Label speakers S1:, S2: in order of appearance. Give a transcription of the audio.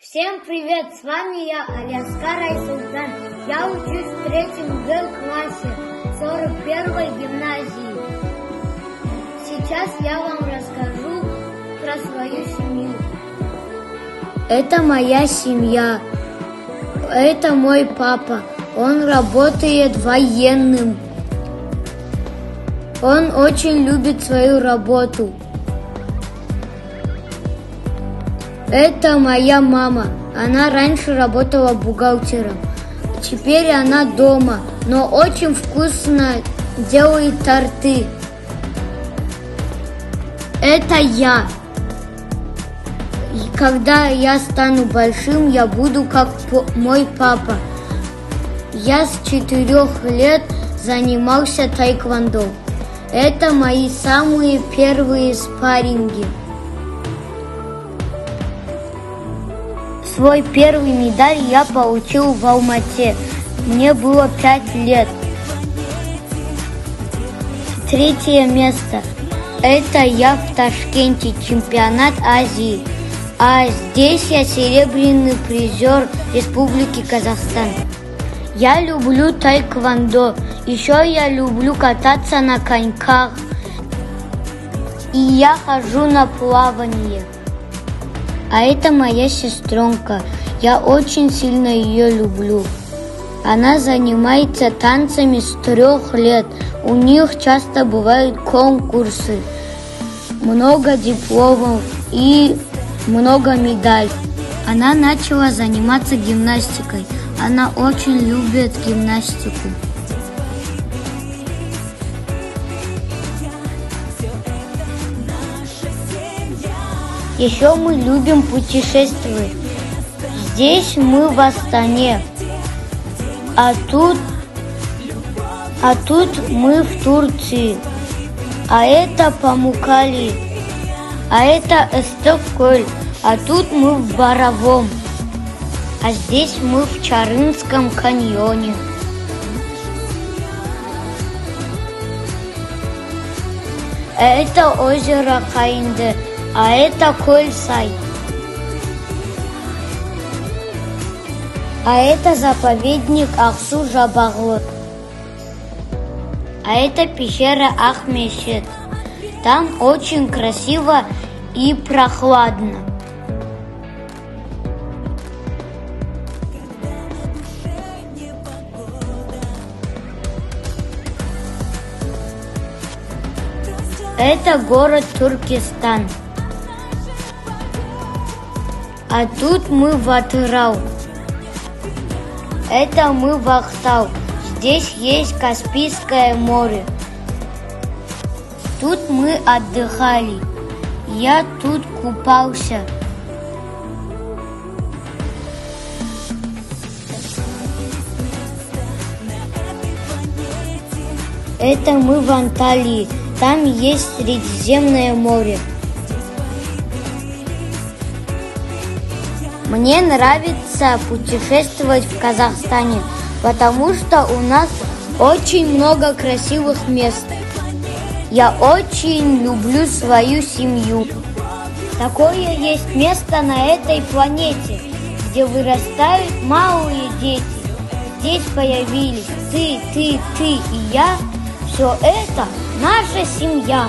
S1: Всем привет, с вами я, Алиаскар Айсултан. Я учусь в 3 Г-классе 41-й гимназии. Сейчас я вам расскажу про свою семью. Это моя семья. Это мой папа. Он работает военным. Он очень любит свою работу. Это моя мама. Она раньше работала бухгалтером. Теперь она дома, но очень вкусно делает торты. Это я. И когда я стану большим, я буду как мой папа. Я с 4 лет занимался тайквондо. Это мои самые первые спарринги. Свой первый медаль я получил в Алмате. Мне было 5 лет. 3 место. Это я в Ташкенте, чемпионат Азии. А здесь я серебряный призер Республики Казахстан. Я люблю тайквондо. Еще я люблю кататься на коньках. И я хожу на плавание. А это моя сестренка. Я очень сильно ее люблю. Она занимается танцами с 3 лет. У них часто бывают конкурсы. Много дипломов и много медалей. Она начала заниматься гимнастикой. Она очень любит гимнастику. Еще мы любим путешествовать. Здесь мы в Астане, а тут мы в Турции, а это Памуккале, а это Эстоколь, а тут мы в Боровом, а здесь мы в Чарынском каньоне. Это озеро Кайынды. А это Кольсай. А это заповедник Аксу-Жабағлы. А это пещера Ақ-Мешіт. Там очень красиво и прохладно. Это город Туркестан. А тут мы в Атырау. Это мы в Актау. Здесь есть Каспийское море. Тут мы отдыхали. Я тут купался. Это мы в Анталии. Там есть Средиземное море. Мне нравится путешествовать в Казахстане, потому что у нас очень много красивых мест. Я очень люблю свою семью. Такое есть место на этой планете, где вырастают малые дети. Здесь появились ты и я. Все это наша семья.